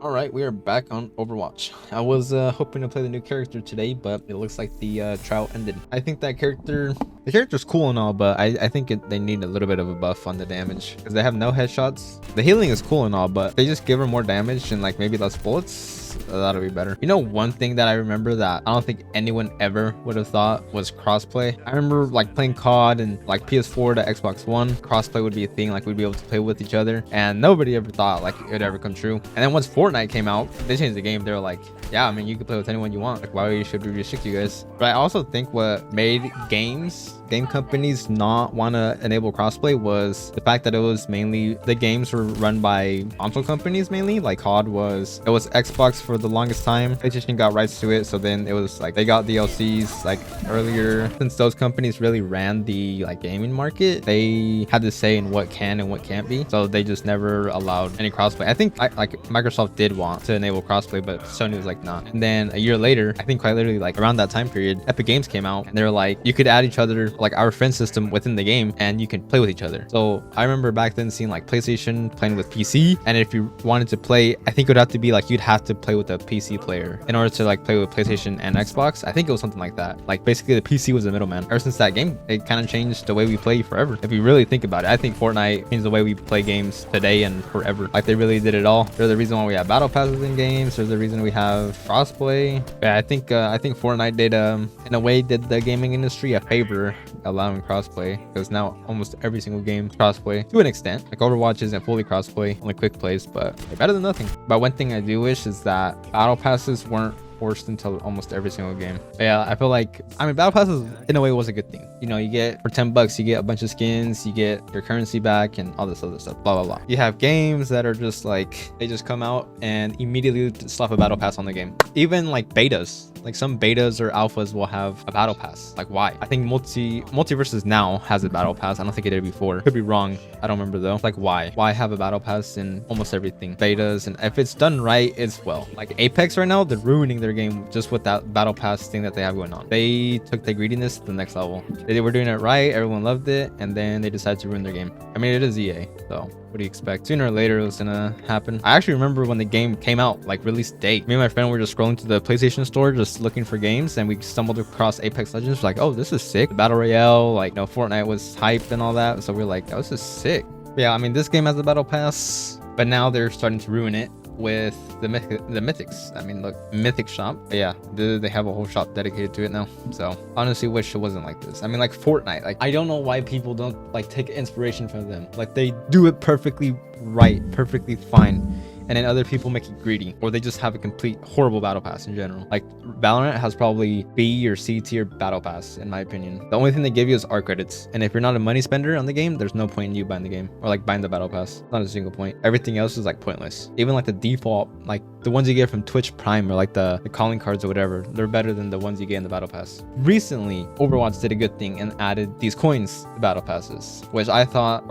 All right, we are back on Overwatch. I was hoping to play the new character today, but it looks like the trial ended. I think the character's cool and all, but I think they need a little bit of a buff on the damage because they have no headshots. The healing is cool and all, but if they just give her more damage and like maybe less bullets, that'll be better. You know, one thing that I remember that I don't think anyone ever would have thought was crossplay. I remember like playing COD and like PS4 to Xbox One, crossplay would be a thing. Like we'd be able to play with each other, and nobody ever thought like it would ever come true. And then once Fortnite came out, they changed the game. They were like, yeah, I mean, you can play with anyone you want. Like, why should we restrict you guys? But I also think what made game companies not want to enable crossplay was the fact that it was mainly the games were run by console companies mainly. Like COD was Xbox for the longest time. PlayStation got rights to it, so then it was like they got DLCs like earlier. Since those companies really ran the like gaming market, they had to say in what can and what can't be, so they just never allowed any crossplay. I think like Microsoft did want to enable crossplay, but Sony was like not. And then a year later, I think quite literally like around that time period, Epic Games came out and they're like, you could add each other like our friend system within the game and you can play with each other. So I remember back then seeing like PlayStation playing with PC, and if you wanted to play, I think it would have to be like you'd have to play with a PC player in order to like play with PlayStation and Xbox. I think it was something like that. Like basically the PC was the middleman. Ever since that game, it kind of changed the way we play forever. If you really think about it, I think Fortnite changed the way we play games today and forever. Like they really did it all. They're the reason why we have battle passes in games. They're the reason we have crossplay. Yeah, I think Fortnite did in a way did the gaming industry a favor allowing crossplay, because now almost every single game crossplay to an extent. Like Overwatch isn't fully crossplay, only quick plays, but they're better than nothing. But one thing I do wish is that battle passes weren't forced into almost every single game. But yeah, I feel like, I mean, battle passes in a way was a good thing. You know, you get for $10 you get a bunch of skins, you get your currency back and all this other stuff, blah blah blah. You have games that are just like they just come out and immediately slap a battle pass on the game. Even like betas, like some betas or alphas will have a battle pass. Like why? I think multiverses now has a battle pass. I don't think it did before. Could be wrong, I don't remember though. Like why have a battle pass in almost everything? Betas, and if it's done right, it's well. Like Apex right now, they're ruining their game just with that battle pass thing that they have going on. They took the greediness to the next level. They were doing it right, everyone loved it, and then they decided to ruin their game. I mean, it is EA, so what do you expect? Sooner or later it was gonna happen. I actually remember when the game came out, like release date, me and my friend were just scrolling to the PlayStation store just looking for games, and we stumbled across Apex Legends. We're like, oh, this is sick. The battle royale, like, you know, Fortnite was hype and all that, so we're like, oh, this is sick. But yeah, I mean, this game has a battle pass, but now they're starting to ruin it with the mythics. I mean, look, mythic shop. But yeah, they have a whole shop dedicated to it now. So honestly wish it wasn't like this. I mean, like Fortnite, like I don't know why people don't like take inspiration from them. Like they do it perfectly right, perfectly fine, and then other people make it greedy, or they just have a complete horrible battle pass in general. Like Valorant has probably B or C tier battle pass in my opinion. The only thing they give you is art credits, and if you're not a money spender on the game, there's no point in you buying the game or like buying the battle pass. Not a single point. Everything else is like pointless. Even like the default, like the ones you get from Twitch Prime or like the calling cards or whatever, they're better than the ones you get in the battle pass. Recently Overwatch did a good thing and added these coins to battle passes, which I thought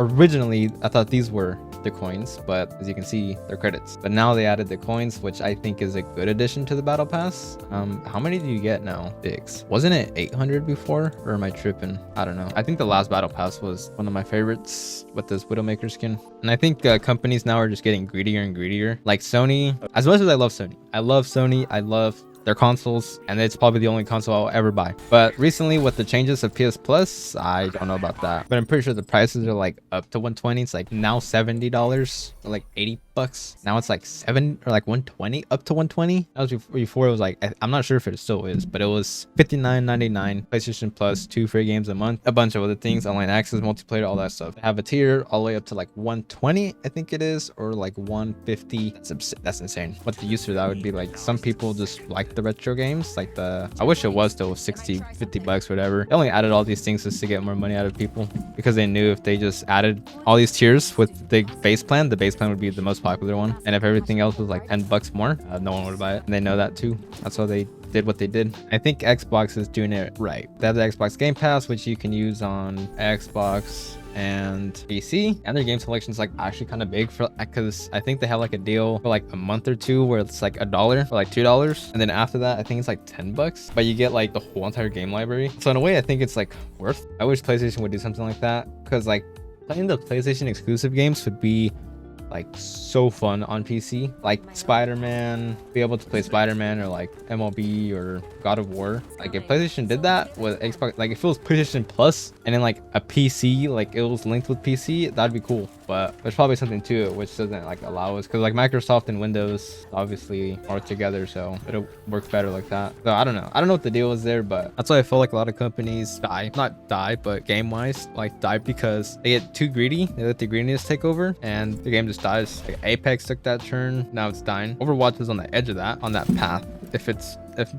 these were the coins, but as you can see, they're credits. But now they added the coins, which I think is a good addition to the battle pass. How many do you get now? 6. Wasn't it 800 before, or am I tripping? I don't know. I think the last battle pass was one of my favorites with this Widowmaker skin. And I think companies now are just getting greedier and greedier. Like Sony, as much as I love Sony, I love their consoles, and it's probably the only console I'll ever buy. But recently with the changes of PS Plus, I don't know about that, but I'm pretty sure the prices are like up to 120. It's like now $70 or like $80. Now it's like 7 or like 120, up to 120. That was before it was like, I'm not sure if it still is, but it was $59.99, PlayStation Plus, 2 free games a month, a bunch of other things, online access, multiplayer, all that stuff. They have a tier all the way up to like 120, I think it is, or like 150. That's insane. What the use for that would be. Like some people just like the retro games, like I wish it was still 60, $50, whatever. They only added all these things just to get more money out of people, because they knew if they just added all these tiers with the base plan would be the most popular one, and if everything else was like $10 more, no one would buy it, and they know that too. That's why they did what they did. I think Xbox is doing it right. They have the Xbox Game Pass, which you can use on Xbox and PC, and their game selection is like actually kind of big, for because I think they have like a deal for like a month or two where it's like $1 for like $2, and then after that I think it's like $10, but you get like the whole entire game library. So in a way I think it's like worth. I wish PlayStation would do something like that, because like playing the PlayStation exclusive games would be like so fun on PC. Like Spider-Man, be able to play Spider-Man or like MLB or God of War. Like if PlayStation did that with Xbox, like if it was PlayStation Plus and then like a PC, like it was linked with PC, that'd be cool. But there's probably something to it which doesn't like allow us, because like Microsoft and Windows obviously are together, so it'll work better like that. So I don't know what the deal is there, but that's why I feel like a lot of companies not die, but game wise like die, because they get too greedy. They let the greediness take over and the game just dies. Like Apex took that turn, now it's dying. Overwatch is on the edge of that, on that path, if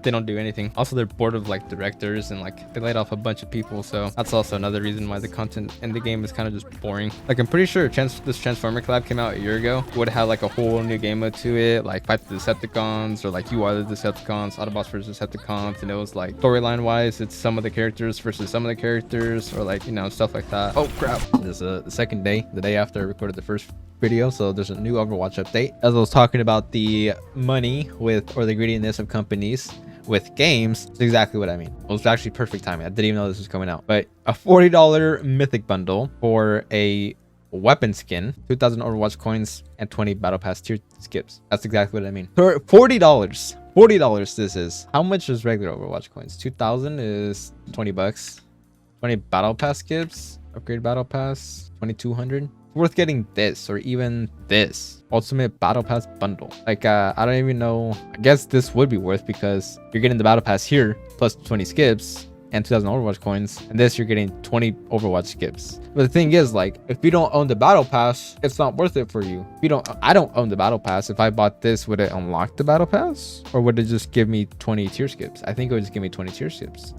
they don't do anything. Also, they're bored of like directors and like they laid off a bunch of people, so that's also another reason why the content in the game is kind of just boring. Like I'm pretty sure this Transformer collab came out a year ago. It would have had like a whole new game mode to it, like fight the Decepticons, or like you are the Decepticons, Autobots versus Decepticons, and it was like storyline wise it's some of the characters versus some of the characters, or like, you know, stuff like that. Oh crap, this is the second day, the day after I recorded the first video, so there's a new Overwatch update. As I was talking about the money with, or the greediness of companies with games, it's exactly what I mean. It was actually perfect timing. I didn't even know this was coming out. But a $40 mythic bundle for a weapon skin, 2,000 Overwatch coins, and 20 battle pass tier skips. That's exactly what I mean. For $40 this is. How much is regular Overwatch coins? 2,000 is 20 bucks. 20 battle pass skips, upgrade battle pass, 2,200. Worth getting this, or even this ultimate battle pass bundle. Like I don't even know, I guess this would be worth, because you're getting the battle pass here plus 20 skips and 2,000 Overwatch coins, and this you're getting 20 Overwatch skips. But the thing is, like, if you don't own the battle pass, it's not worth it for you. If you don't, I don't own the battle pass. If I bought this, would it unlock the battle pass, or would it just give me 20 tier skips? I think it would just give me 20 tier skips,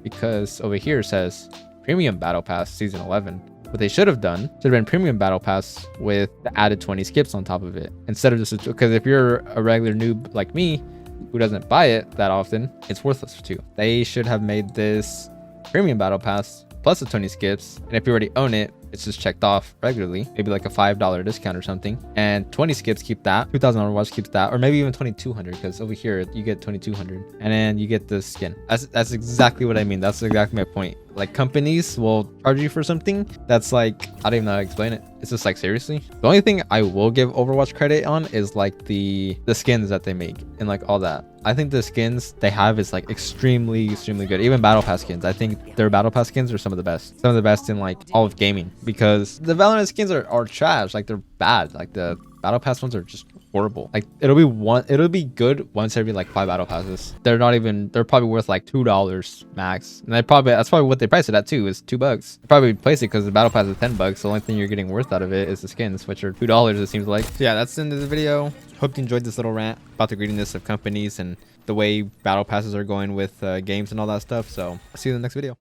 because over here it says premium battle pass season 11. What they should have done should have been premium battle pass with the added 20 skips on top of it, instead of just, because if you're a regular noob like me who doesn't buy it that often, it's worthless too. They should have made this premium battle pass plus the 20 skips, and if you already own it, it's just checked off regularly, maybe like a $5 discount or something, and 20 skips keep that, 2,000 Overwatch keeps that, or maybe even 2,200, because over here you get 2,200 and then you get the skin. That's exactly what I mean. That's exactly my point. Like companies will charge you for something that's like, I don't even know how to explain it. It's just like, seriously. The only thing I will give Overwatch credit on is like the skins that they make and like all that. I think the skins they have is like extremely good. Even battle pass skins, I think their battle pass skins are some of the best in like all of gaming, because the Valorant skins are trash. Like they're bad. Like the battle pass ones are just horrible. Like it'll be good once every like 5 battle passes. They're probably worth like $2 max, and that's probably what they price it at too, is $2. They probably place it because the battle pass is $10. The only thing you're getting worth out of it is the skins, which are $2, it seems like. So yeah, that's the end of the video. Hope you enjoyed this little rant about the greediness of companies and the way battle passes are going with games and all that stuff. So I'll see you in the next video.